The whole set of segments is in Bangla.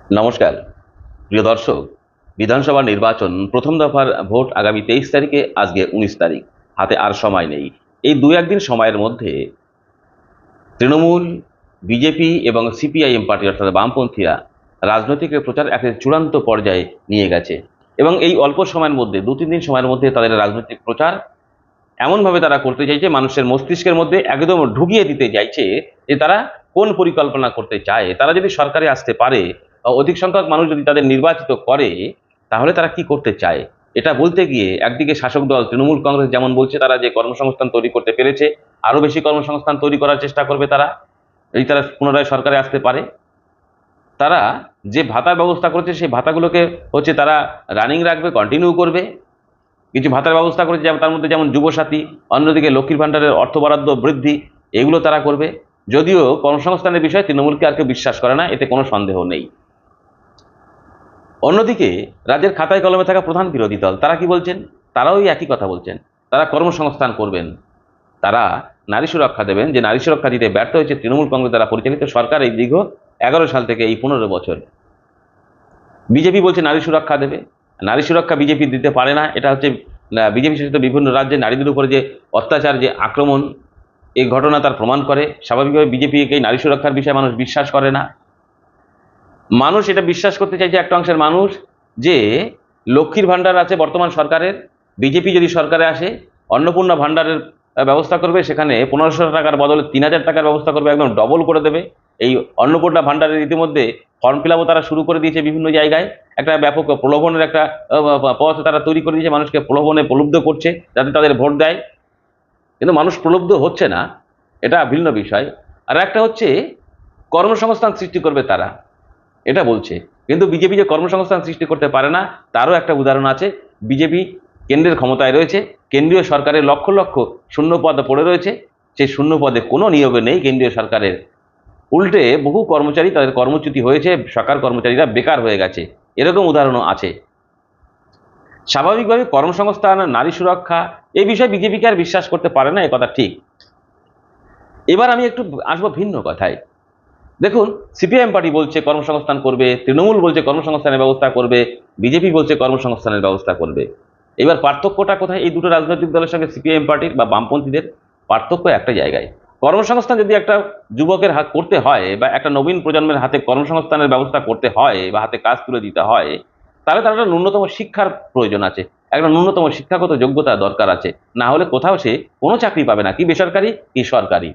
নমস্কার প্রিয় দর্শক। বিধানসভা নির্বাচন প্রথম দফার ভোট আগামী 23 তারিখে, আজকে 19 তারিখ, হাতে আর সময় নেই। এই দু একদিন সময়ের মধ্যে তৃণমূল, বিজেপি এবং সিপিআইএম পার্টি অর্থাৎ বামপন্থীরা রাজনৈতিক প্রচার একটা চূড়ান্ত পর্যায়ে নিয়ে গেছে এবং এই অল্প সময়ের মধ্যে 2-3 দিন সময়ের মধ্যে তাদের রাজনৈতিক প্রচার এমনভাবে তারা করতে চাইছে, মানুষের মস্তিষ্কের মধ্যে একদম ঢুকিয়ে দিতে চাইছে যে তারা কোন পরিকল্পনা করতে চায়। তারা যদি সরকারে আসতে পারে, অধিক সংখ্যক মানুষ যদি তাদের নির্বাচিত করে, তাহলে তারা কি করতে চায় এটা বলতে গিয়ে একদিকে শাসক দল তৃণমূল কংগ্রেস যেমন বলছে তারা যে কর্মসংস্থান তৈরি করতে পেরেছে, আরো বেশি কর্মসংস্থান তৈরি করার চেষ্টা করবে তারা যদি তারা পুনরায় সরকারে আসতে পারে। তারা যে ভাতার ব্যবস্থা করেছে সেই ভাতাগুলোকে তারা রানিং রাখবে, কন্টিনিউ করবে। কিছু ভাতার ব্যবস্থা করেছে, যেমন তার মধ্যে যেমন যুবসাথী, অন্যদিকে লক্ষ্মীর ভাণ্ডারের অর্থ বরাদ্দ বৃদ্ধি, এগুলো তারা করবে। যদিও কর্মসংস্থানের বিষয়ে তৃণমূলকে আর কেউ বিশ্বাস করে না, এতে কোনো সন্দেহ নেই। অন্যদিকে রাজ্যের খাতায় কলমে থাকা প্রধান বিরোধী দল তারা কি বলছেন? তারাও এই একই কথা বলছেন, তারা কর্মসংস্থান করবেন, তারা নারী সুরক্ষা দেবেন। যে নারী সুরক্ষা দিতে ব্যর্থ হয়েছে তৃণমূল কংগ্রেস দ্বারা পরিচালিত সরকার এই দীর্ঘ 11 সাল থেকে, এই 15 বছর। বিজেপি বলছে নারী সুরক্ষা দেবে। নারী সুরক্ষা বিজেপি দিতে পারে না। এটা হচ্ছে বিজেপি শাসিত বিভিন্ন রাজ্যে নারীদের উপরে যে অত্যাচার, যে আক্রমণ, এই ঘটনা তার প্রমাণ করে। স্বাভাবিকভাবে বিজেপি এই নারী সুরক্ষার বিষয়ে মানুষ বিশ্বাস করে না। মানুষ এটা বিশ্বাস করতে চাইছে, একটা অংশের মানুষ, যে লক্ষ্মীর ভাণ্ডার আছে বর্তমান সরকারের, বিজেপি যদি সরকারে আসে অন্নপূর্ণা ভাণ্ডারের ব্যবস্থা করবে, সেখানে 1500 টাকার বদলে 3000 টাকার ব্যবস্থা করবে, একদম ডবল করে দেবে। এই অন্নপূর্ণা ভাণ্ডারের ইতিমধ্যে ফর্ম ফিল আপও তারা শুরু করে দিয়েছে বিভিন্ন জায়গায়। একটা ব্যাপক প্রলোভনের একটা পথ তারা তৈরি করে দিয়েছে, মানুষকে প্রলোভনে প্রলুব্ধ করছে যাতে তাদের ভোট দেয়। কিন্তু মানুষ প্রলুব্ধ হচ্ছে না, এটা ভিন্ন বিষয়। আর একটা হচ্ছে কর্মসংস্থান সৃষ্টি করবে তারা, এটা বলছে। কিন্তু বিজেপি যে কর্মসংস্থান সৃষ্টি করতে পারে না তারও একটা উদাহরণ আছে। বিজেপি কেন্দ্রের ক্ষমতায় রয়েছে, কেন্দ্রীয় সরকারের লক্ষ লক্ষ শূন্য পদ পড়ে রয়েছে, সেই শূন্য পদে কোনো নিয়োগ নেই কেন্দ্রীয় সরকারের। উল্টে বহু কর্মচারী, তাদের কর্মচ্যুতি হয়েছে, সরকার কর্মচারীরা বেকার হয়ে গেছে, এরকম উদাহরণও আছে। স্বাভাবিকভাবে কর্মসংস্থান, নারী সুরক্ষা, এই বিষয়ে বিজেপিকে আর বিশ্বাস করতে পারে না, এ কথা ঠিক। এবার আমি একটু আসবো ভিন্ন কথায়। দেখুন, সিপিআইএম পার্টি বলছে কর্মসংস্থান করবে, তৃণমূল বলছে কর্মসংস্থানের ব্যবস্থা করবে, বিজেপি বলছে কর্মসংস্থানের ব্যবস্থা করবে। এবার পার্থক্যটা কোথায় এই দুটো রাজনৈতিক দলের সঙ্গে সিপিআইএম পার্টির বা বামপন্থীদের? পার্থক্য একটা জায়গায়। কর্মসংস্থান যদি একটা যুবকের হাত করতে হয় বা একটা নবীন প্রজন্মের হাতে কর্মসংস্থানের ব্যবস্থা করতে হয় বা হাতে কাজ তুলে দিতে হয়, তাহলে তার একটা ন্যূনতম শিক্ষার প্রয়োজন আছে, একটা ন্যূনতম শিক্ষাগত যোগ্যতা দরকার আছে। না হলে কোথাও সে কোনো চাকরি পাবে না, কি বেসরকারি কি সরকারি।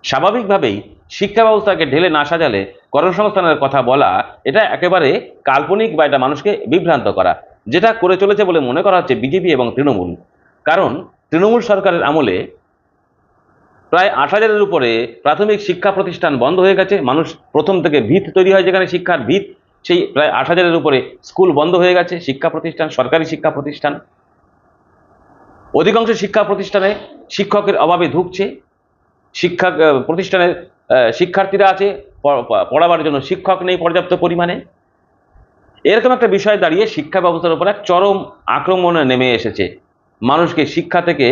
স্বাভাবিকভাবেই শিক্ষা ব্যবস্থাকে ঢেলে না সাজালে কর্মসংস্থানের কথা বলা এটা একেবারে কাল্পনিক বা এটা মানুষকে বিভ্রান্ত করা, যেটা করে চলেছে বলে মনে করা হচ্ছে বিজেপি এবং তৃণমূল। কারণ তৃণমূল সরকারের আমলে প্রায় 8,000-এর উপরে প্রাথমিক শিক্ষা প্রতিষ্ঠান বন্ধ হয়ে গেছে। মানুষ প্রথম থেকে ভিত তৈরি হয়, যেখানে শিক্ষার ভিত, সেই প্রায় 8,000-এর উপরে স্কুল বন্ধ হয়ে গেছে, শিক্ষা প্রতিষ্ঠান, সরকারি শিক্ষা প্রতিষ্ঠান। অধিকাংশ শিক্ষা প্রতিষ্ঠানে শিক্ষকের অভাবে ধুঁকছে। শিক্ষা প্রতিষ্ঠানের শিক্ষার্থীরা আছে, পড়াবার জন্য শিক্ষক নেই পর্যাপ্ত পরিমাণে। এরকম একটা বিষয় দাঁড়িয়ে শিক্ষা ব্যবস্থার উপর এক চরম আক্রমণে নেমে এসেছে। মানুষকে শিক্ষা থেকে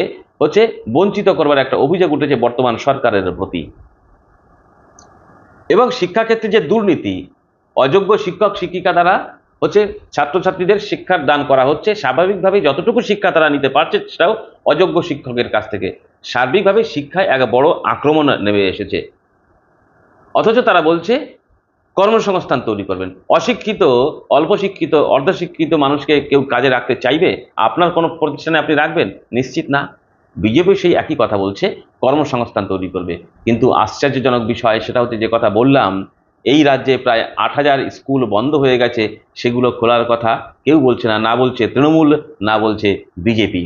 বঞ্চিত করবার একটা অভিযোগ উঠেছে বর্তমান সরকারের প্রতি। এবং শিক্ষাক্ষেত্রে যে দুর্নীতি, অযোগ্য শিক্ষক শিক্ষিকা দ্বারা ছাত্রছাত্রীদের শিক্ষার দান করা হচ্ছে। স্বাভাবিকভাবেই যতটুকু শিক্ষা তারা নিতে পারছে সেটাও অযোগ্য শিক্ষকের কাছ থেকে। সার্বিকভাবে শিক্ষায় এক বড় আক্রমণ নেমে এসেছে। অথচ তারা বলছে কর্মসংস্থান তৈরি করবেন। অশিক্ষিত, অল্প শিক্ষিত, অর্ধশিক্ষিত মানুষকে কেউ কাজে রাখতে চাইবে? আপনার কোনো প্রতিষ্ঠানে আপনি রাখবেন? নিশ্চিত না। বিজেপি সেই একই কথা বলছে, কর্মসংস্থান তৈরি করবে। কিন্তু আশ্চর্যজনক বিষয় সেটা হচ্ছে, যে কথা বললাম, এই রাজ্যে প্রায় 8,000 স্কুল বন্ধ হয়ে গেছে, সেগুলো খোলার কথা কেউ বলছে না। না বলছে তৃণমূল, না বলছে বিজেপি।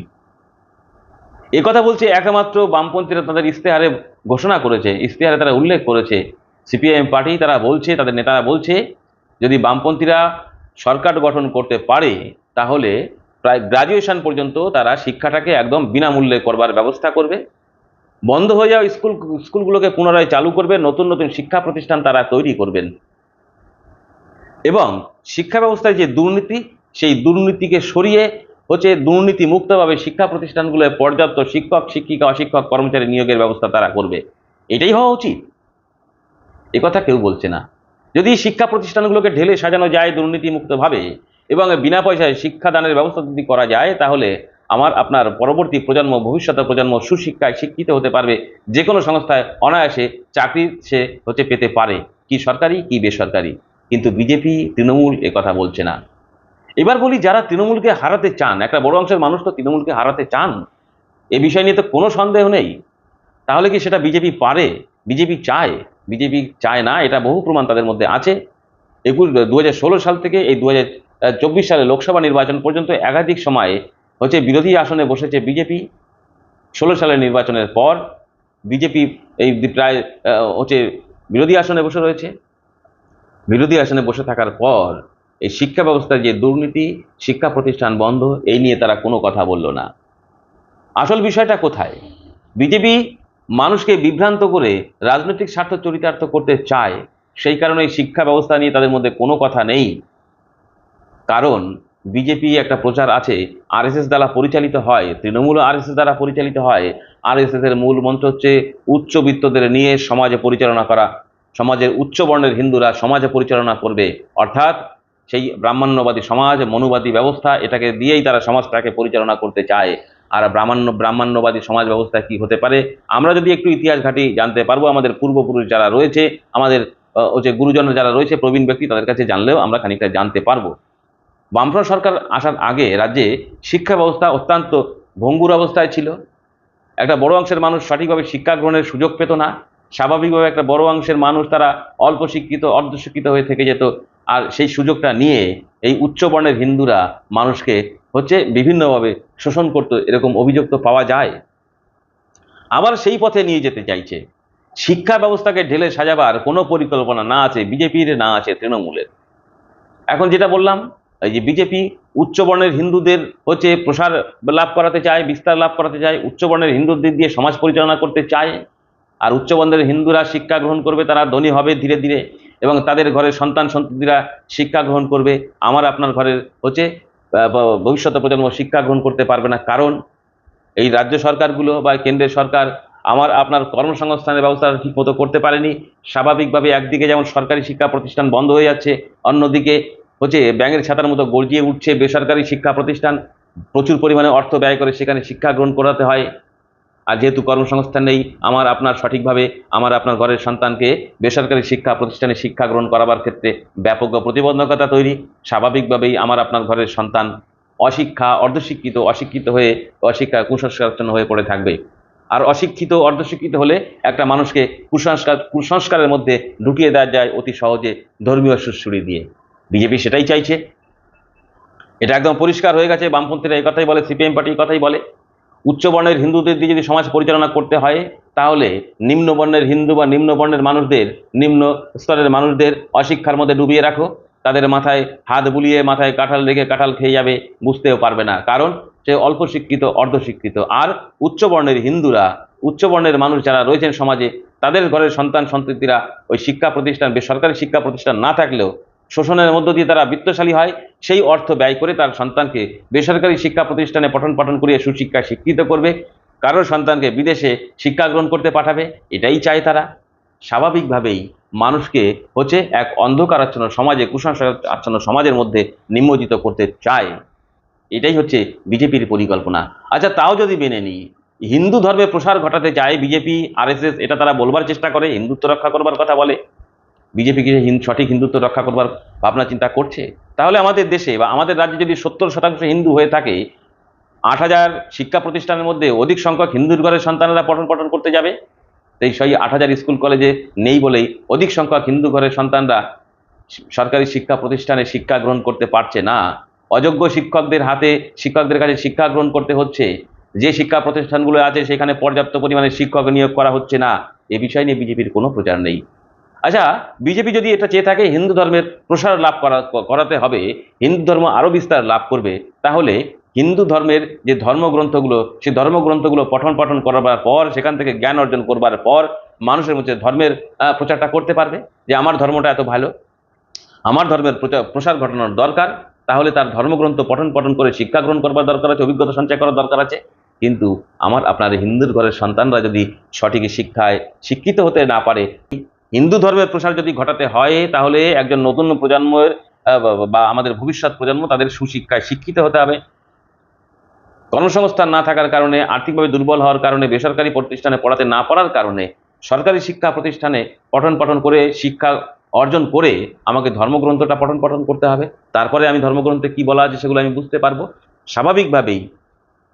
কথা বলছে একমাত্র বামপন্থীরা তাদের ইশতেহারে ঘোষণা করেছে, ইশতেহারে তারা উল্লেখ করেছে। সিপিআইএম পার্টি তারা বলছে, তাদের নেতারা বলছে, যদি বামপন্থীরা সরকার গঠন করতে পারে তাহলে প্রায় গ্রাজুয়েশন পর্যন্ত তারা শিক্ষাটাকে একদম বিনামূল্যে করবার ব্যবস্থা করবে। বন্ধ হয়ে যাওয়া স্কুলগুলোকে পুনরায় চালু করবে, নতুন নতুন শিক্ষা প্রতিষ্ঠান তারা তৈরি করবেন। এবং শিক্ষা ব্যবস্থায় যে দুর্নীতি, সেই দুর্নীতিকে সরিয়ে দুর্নীতি মুক্তভাবে শিক্ষা প্রতিষ্ঠানগুলোয় পর্যাপ্ত শিক্ষক, শিক্ষিকা, অশিক্ষক কর্মচারী নিয়োগের ব্যবস্থা তারা করবে। এটাই হওয়া উচিত। কথা কেউ বলছে না। যদি শিক্ষা প্রতিষ্ঠানগুলোকে ঢেলে সাজানো যায় দুর্নীতিমুক্তভাবে এবং বিনা পয়সায় শিক্ষাদানের ব্যবস্থা যদি করা যায়, তাহলে আমার আপনার পরবর্তী প্রজন্ম, ভবিষ্যতের প্রজন্ম সুশিক্ষায় শিক্ষিত হতে পারবে, যে কোনো সংস্থায় অনায়াসে চাকরি সে পেতে পারে, কি সরকারি কি বেসরকারি। কিন্তু বিজেপি, তৃণমূল কথা বলছে না। এবার বলি, যারা তৃণমূলকে হারাতে চান, একটা বড় অংশের মানুষ তো তৃণমূলকে হারাতে চান, এ বিষয় নিয়ে তো কোনো সন্দেহ নেই। তাহলে কি সেটা বিজেপি পারে? বিজেপি চায়? বিজেপি চায় না, এটা বহু প্রমাণ তাদের মধ্যে আছে। 2016 সাল থেকে এই 2024 সালে লোকসভা নির্বাচন পর্যন্ত একাধিক সময়ে বিরোধী আসনে বসেছে বিজেপি। 16 সালের নির্বাচনের পর বিজেপি এই প্রায় বিরোধী আসনে বসে রয়েছে। বিরোধী আসনে বসে থাকার পর এই শিক্ষা ব্যবস্থার যে দুর্নীতি, শিক্ষা প্রতিষ্ঠান বন্ধ, এই নিয়ে তারা কোনো কথা বলল না। আসল বিষয়টা কোথায়? বিজেপি মানুষকে বিভ্রান্ত করে রাজনৈতিক স্বার্থ চরিতার্থ করতে চায়, সেই কারণে শিক্ষা ব্যবস্থা নিয়ে তাদের মধ্যে কোনো কথা নেই। কারণ বিজেপি একটা প্রচার আছে, আরএসএস দ্বারা পরিচালিত হয়, তৃণমূল আরএসএস দ্বারা পরিচালিত হয়। আরএসএস এর মূল মন্ত্র হচ্ছে উচ্চবিত্তদের নিয়ে সমাজে পরিচালনা করা, সমাজের উচ্চ বর্ণের হিন্দুরা সমাজে পরিচালনা করবে, অর্থাৎ সেই ব্রাহ্মণ্যবাদী সমাজ, মনুবাদী ব্যবস্থা, এটাকে দিয়েই তারা সমাজটাকে পরিচালনা করতে চায়। আর ব্রাহ্মণ্যবাদী সমাজ ব্যবস্থা কি হতে পারে, আমরা যদি একটু ইতিহাস ঘাঁটি জানতে পারবো। আমাদের পূর্বপুরুষ যারা রয়েছে, আমাদের গুরুজন যারা রয়েছে, প্রবীণ ব্যক্তি, তাদের কাছে জানলেও আমরা খানিকটা জানতে পারবো। বামফ্রন্ট সরকার আসার আগে রাজ্যে শিক্ষা ব্যবস্থা অত্যন্ত ভঙ্গুর অবস্থায় ছিল। একটা বড় অংশের মানুষ সঠিকভাবে শিক্ষা গ্রহণের সুযোগ পেত না। স্বাভাবিকভাবে একটা বড় অংশের মানুষ তারা অল্প শিক্ষিত, অর্ধশিক্ষিত হয়ে থেকে যেত। আর সেই সুযোগটা নিয়ে এই উচ্চবর্ণের হিন্দুরা মানুষকে বিভিন্নভাবে শোষণ করতো, এরকম অভিযোগ তো পাওয়া যায়। আবার সেই পথে নিয়ে যেতে চাইছে। শিক্ষা ব্যবস্থাকে ঢেলে সাজাবার কোনো পরিকল্পনা না আছে বিজেপির, না আছে তৃণমূলের। এখন যেটা বললাম, এই যে বিজেপি উচ্চবর্ণের হিন্দুদের প্রসার লাভ করাতে চায়, বিস্তার লাভ করাতে চায়, উচ্চবর্ণের হিন্দুদের দিয়ে সমাজ পরিচালনা করতে চায়। আর উচ্চবর্ণের হিন্দুরা শিক্ষা গ্রহণ করবে, তারা ধনী হবে ধীরে ধীরে, এবং তাদের ঘরের সন্তান সন্ততিরা শিক্ষা গ্রহণ করবে। আমার আপনার ঘরের ভবিষ্যৎ প্রজন্ম শিক্ষা গ্রহণ করতে পারবে না। কারণ এই রাজ্য সরকারগুলো বা কেন্দ্রের সরকার আমার আপনার কর্মসংস্থানের ব্যবস্থা ঠিক মতো করতে পারেনি। স্বাভাবিকভাবে একদিকে যেমন সরকারি শিক্ষা প্রতিষ্ঠান বন্ধ হয়ে যাচ্ছে, অন্যদিকে ব্যাঙের ছাতার মতো গর্জিয়ে উঠছে বেসরকারি শিক্ষা প্রতিষ্ঠান। প্রচুর পরিমাণে অর্থ ব্যয় করে সেখানে শিক্ষা গ্রহণ করাতে হয়। আর যেহেতু কর্মসংস্থান নেই, আমার আপনার সঠিকভাবে আমার আপনার ঘরের সন্তানকে বেসরকারি শিক্ষা প্রতিষ্ঠানে শিক্ষা গ্রহণ করাবার ক্ষেত্রে ব্যাপক প্রতিবন্ধকতা তৈরি। স্বাভাবিকভাবেই আমার আপনার ঘরের সন্তান অশিক্ষা, অশিক্ষিত হয়ে কুসংস্কারাচ্ছন্ন হয়ে পড়ে থাকবে। আর অশিক্ষিত, অর্ধশিক্ষিত হলে একটা মানুষকে কুসংস্কারের মধ্যে ঢুকিয়ে দেওয়া যায় অতি সহজে ধর্মীয় সুড়সুড়ি দিয়ে। বিজেপি সেটাই চাইছে। এটা একদম পরিষ্কার হয়ে গেছে। বামপন্থীরা এই কথাই বলে, সিপিএম পার্টি কথাই বলে। উচ্চবর্ণের হিন্দুদের দিয়ে যদি সমাজ পরিচালনা করতে হয়, তাহলে নিম্নবর্ণের হিন্দু বা নিম্নবর্ণের মানুষদের, নিম্ন স্তরের মানুষদের অশিক্ষার মধ্যে ডুবিয়ে রাখো। তাদের মাথায় হাত বুলিয়ে মাথায় কাঁঠাল রেখে কাঁঠাল খেয়ে যাবে, বুঝতেও পারবে না, কারণ সে অল্প শিক্ষিত, অর্ধশিক্ষিত। আর উচ্চবর্ণের হিন্দুরা, উচ্চবর্ণের মানুষ যারা রয়েছেন সমাজে, তাদের ঘরের সন্তান সন্ততিরা ওই শিক্ষা প্রতিষ্ঠান, বেসরকারি শিক্ষা প্রতিষ্ঠান না থাকলেও শোষণের মধ্য দিয়ে তারা বিত্তশালী হয়। সেই অর্থ ব্যয় করে তার সন্তানকে বেসরকারি শিক্ষা প্রতিষ্ঠানে পঠন পাঠন করিয়ে সুশিক্ষায় শিক্ষিত করবে, কারোর সন্তানকে বিদেশে শিক্ষা গ্রহণ করতে পাঠাবে, এটাই চায় তারা। স্বাভাবিকভাবেই মানুষকে এক অন্ধকারাচ্ছন্ন সমাজে, কুসংস্কারাচ্ছন্ন সমাজের মধ্যে নিমজ্জিত করতে চায়। এটাই বিজেপির পরিকল্পনা। আচ্ছা, তাও যদি মেনে নিই, হিন্দু ধর্মের প্রসার ঘটাতে চায় বিজেপি, আরএসএস, এটা তারা বলবার চেষ্টা করে, হিন্দুত্ব রক্ষা করবার কথা বলে। বিজেপি কি সঠিক হিন্দুত্ব রক্ষা করবার ভাবনা চিন্তা করছে? তাহলে আমাদের দেশে বা আমাদের রাজ্যে যদি 70% হিন্দু হয়ে থাকে, 8,000 শিক্ষা প্রতিষ্ঠানের মধ্যে অধিক সংখ্যক হিন্দুর ঘরের সন্তানেরা পঠন করতে যাবে। সেই 8,000 স্কুল কলেজে নেই বলেই অধিক সংখ্যক হিন্দু ঘরের সন্তানরা সরকারি শিক্ষা প্রতিষ্ঠানে শিক্ষা গ্রহণ করতে পারছে না। অযোগ্য শিক্ষকদের কাছে শিক্ষা গ্রহণ করতে হচ্ছে। যে শিক্ষা প্রতিষ্ঠানগুলো আছে সেখানে পর্যাপ্ত পরিমাণে শিক্ষক নিয়োগ করা হচ্ছে না। এ বিষয় নিয়ে বিজেপির কোনো প্রচার নেই। আচ্ছা, বিজেপি যদি এটা চেয়ে থাকে হিন্দু ধর্মের প্রসার লাভ করাতে হবে, হিন্দু ধর্ম আরও বিস্তার লাভ করবে, তাহলে হিন্দু ধর্মের যে ধর্মগ্রন্থগুলো, সেই ধর্মগ্রন্থগুলো পঠন করাবার পর, সেখান থেকে জ্ঞান অর্জন করবার পর মানুষের মধ্যে ধর্মের প্রচারটা করতে পারবে যে আমার ধর্মটা এত ভালো, আমার ধর্মের প্রসার ঘটানোর দরকার। তাহলে তার ধর্মগ্রন্থ পঠন করে শিক্ষা গ্রহণ করবার দরকার আছে, অভিজ্ঞতা সঞ্চয় করার দরকার আছে। কিন্তু আমার আপনার হিন্দুর ঘরের সন্তানরা যদি সঠিক শিক্ষায় শিক্ষিত হতে না পারে, হিন্দু ধর্মের প্রসার যদি ঘটাতে হয় তাহলে একজন নতুন প্রজন্মের বা আমাদের ভবিষ্যৎ প্রজন্ম তাদের সুশিক্ষায় শিক্ষিত হতে হবে। কর্মসংস্থান না থাকার কারণে, আর্থিকভাবে দুর্বল হওয়ার কারণে, বেসরকারি প্রতিষ্ঠানে পড়াতে না পারার কারণে সরকারি শিক্ষা প্রতিষ্ঠানে পঠন পাঠন করে শিক্ষা অর্জন করে আমাকে ধর্মগ্রন্থটা পঠন পাঠন করতে হবে। তারপরে আমি ধর্মগ্রন্থে কি বলা আছে সেগুলো আমি বুঝতে পারবো। স্বাভাবিকভাবেই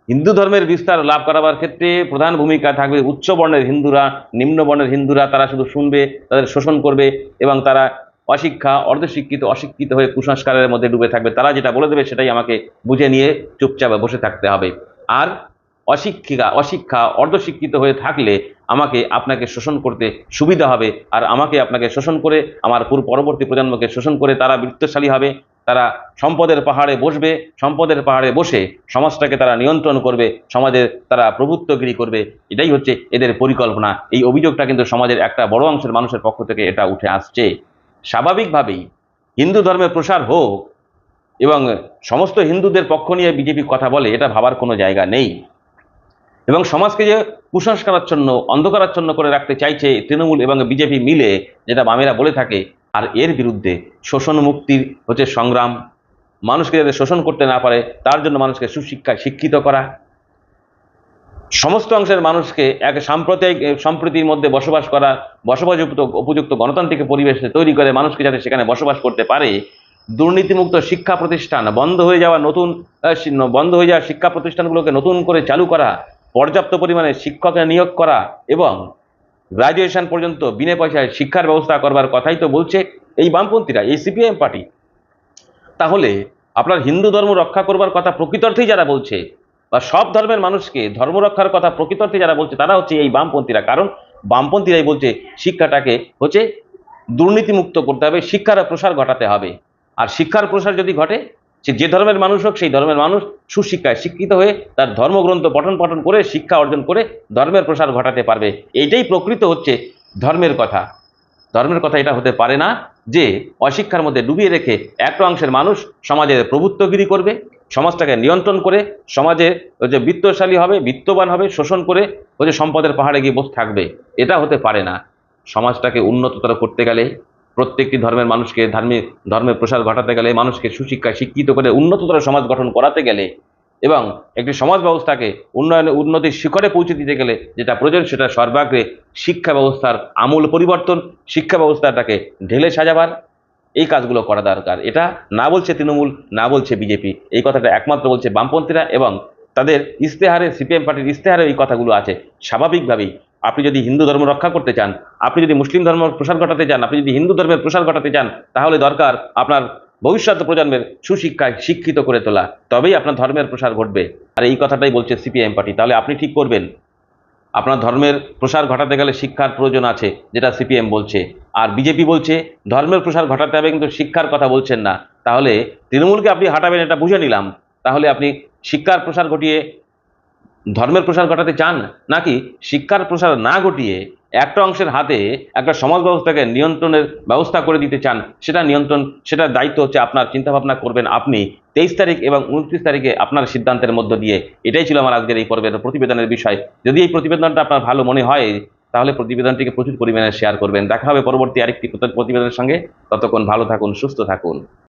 হিন্দু ধর্মের বিস্তার লাভ করাবার ক্ষেত্রে প্রধান ভূমিকা থাকবে উচ্চ বর্ণের হিন্দুরা। নিম্ন বর্ণের হিন্দুরা তারা শুধু শুনবে, তাদের শোষণ করবে এবং তারা অশিক্ষা, অর্ধশিক্ষিত, অশিক্ষিত হয়ে কুসংস্কারের মধ্যে ডুবে থাকবে। তারা যেটা বলে দেবে সেটাই আমাকে বুঝে নিয়ে চুপচাপ বসে থাকতে হবে। আর অশিক্ষা অর্ধশিক্ষিত হয়ে থাকলে আমাকে আপনাকে শোষণ করতে সুবিধা হবে, আর আমাকে আপনাকে শোষণ করে আমার পরবর্তী প্রজন্মকে শোষণ করে তারা বৃত্তশালী হবে। তারা সম্পদের পাহাড়ে বসবে, সম্পদের পাহাড়ে বসে সমাজটাকে তারা নিয়ন্ত্রণ করবে, সমাজে তারা প্রভুত্বগিরি করবে। এটাই হচ্ছে এদের পরিকল্পনা। এই অভিযোগটা কিন্তু সমাজের একটা বড় অংশের মানুষের পক্ষ থেকে এটা উঠে আসছে। স্বাভাবিকভাবেই হিন্দু ধর্মের প্রসার হোক এবং সমস্ত হিন্দুদের পক্ষ নিয়ে বিজেপি কথা বলে, এটা ভাবার কোনো জায়গা নেই। এবং সমাজকে যে কুসংস্কারাচ্ছন্ন, অন্ধকারাচ্ছন্ন করে রাখতে চাইছে তৃণমূল এবং বিজেপি মিলে, যেটা বামেরা বলে থাকে, আর এর বিরুদ্ধে শোষণ মুক্তির হচ্ছে সংগ্রাম। মানুষকে যাতে শোষণ করতে না পারে তার জন্য মানুষকে সুশিক্ষায় শিক্ষিত করা, সমস্ত অংশের মানুষকে এক সাম্প্রদায়িক সম্প্রীতির মধ্যে বসবাস করা, বসবাস উপযুক্ত গণতান্ত্রিক পরিবেশ তৈরি করে মানুষকে যাতে সেখানে বসবাস করতে পারে। দুর্নীতিমুক্ত শিক্ষা প্রতিষ্ঠান, বন্ধ হয়ে যাওয়া শিক্ষা প্রতিষ্ঠানগুলোকে নতুন করে চালু করা, পর্যাপ্ত পরিমাণে শিক্ষকের নিয়োগ করা এবং গ্রাজুয়েশন পর্যন্ত বিনা পয়সায় শিক্ষার ব্যবস্থা করবার কথাই তো বলছে এই বামপন্থীরা, এই সিপিএম পার্টি। তাহলে আপনার হিন্দু ধর্ম রক্ষা করবার কথা প্রকৃত অর্থেই যারা বলছে, বা সব ধর্মের মানুষকে ধর্ম রক্ষার কথা প্রকৃত অর্থে যারা বলছে, তারা হচ্ছে এই বামপন্থীরা। কারণ বামপন্থীরাই বলছে শিক্ষাটাকে হচ্ছে দুর্নীতিমুক্ত করতে হবে, শিক্ষার প্রসার ঘটাতে হবে। আর শিক্ষার প্রসার যদি ঘটে, সে যে ধর্মের মানুষ হোক, সেই ধর্মের মানুষ সুশিক্ষায় শিক্ষিত হয়ে তার ধর্মগ্রন্থ পঠন পাঠন করে শিক্ষা অর্জন করে ধর্মের প্রসার ঘটাতে পারবে। এইটাই প্রকৃত হচ্ছে ধর্মের কথা। ধর্মের কথা এটা হতে পারে না যে অশিক্ষার মধ্যে ডুবিয়ে রেখে একটা অংশের মানুষ সমাজের প্রভুত্বগিরি করবে, সমাজটাকে নিয়ন্ত্রণ করে সমাজে যে বিত্তশালী হবে, বিত্তবান হবে, শোষণ করে ওই যে সম্পদের পাহাড়ে গিয়ে বসে থাকবে। এটা হতে পারে না। সমাজটাকে উন্নততর করতে গেলে, প্রত্যেকটি ধর্মের মানুষকে ধর্মের প্রসার ঘটাতে গেলে, মানুষকে সুশিক্ষায় শিক্ষিত করে উন্নততর সমাজ গঠন করাতে গেলে এবং একটি সমাজ ব্যবস্থাকে উন্নতির শিখরে পৌঁছে দিতে গেলে যেটা প্রয়োজন, সেটা সর্বাগ্রে শিক্ষা ব্যবস্থার আমূল পরিবর্তন, শিক্ষা ব্যবস্থাটাকে ঢেলে সাজাবার এই কাজগুলো করা দরকার। এটা না বলছে তৃণমূল, না বলছে বিজেপি, এই কথাটা একমাত্র বলছে বামপন্থীরা এবং তাদের ইস্তেহারে, সিপিএম পার্টির ইস্তেহারে এই কথাগুলো আছে। স্বাভাবিকভাবেই আপনি যদি হিন্দু ধর্ম রক্ষা করতে চান, আপনি যদি মুসলিম ধর্ম প্রসার ঘটাতে চান, আপনি যদি হিন্দু ধর্মের প্রসার ঘটাতে চান, তাহলে দরকার আপনার ভবিষ্যৎ প্রজন্মের সুশিক্ষায় শিক্ষিত করে তোলা। তবেই আপনার ধর্মের প্রসার ঘটবে। আর এই কথাটাই বলছে সিপিএম পার্টি। তাহলে আপনি ঠিক করবেন, আপনার ধর্মের প্রসার ঘটাতে গেলে শিক্ষার প্রয়োজন আছে, যেটা সিপিএম বলছে। আর বিজেপি বলছে ধর্মের প্রসার ঘটাতে হবে, কিন্তু শিক্ষার কথা বলছেন না। তাহলে তৃণমূলকে আপনি হাঁটাবেন, এটা বুঝে নিলাম। তাহলে আপনি শিক্ষার প্রসার ঘটিয়ে ধর্মের প্রসার ঘটাতে চান, নাকি শিক্ষার প্রসার না ঘটিয়ে একটা অংশের হাতে একটা সমাজ ব্যবস্থাকে নিয়ন্ত্রণের ব্যবস্থা করে দিতে চান? সেটার দায়িত্ব হচ্ছে আপনার। চিন্তা ভাবনা করবেন আপনি 23 তারিখ এবং 29 তারিখে আপনার সিদ্ধান্তের মধ্য দিয়ে। এটাই ছিল আমার আজকের এই পর্বের প্রতিবেদনের বিষয়। যদি এই প্রতিবেদনটা আপনার ভালো মনে হয়, তাহলে প্রতিবেদনটিকে প্রচুর পরিমাণে শেয়ার করবেন। দেখা হবে পরবর্তী আরেকটি প্রতিবেদনের সঙ্গে। ততক্ষণ ভালো থাকুন, সুস্থ থাকুন।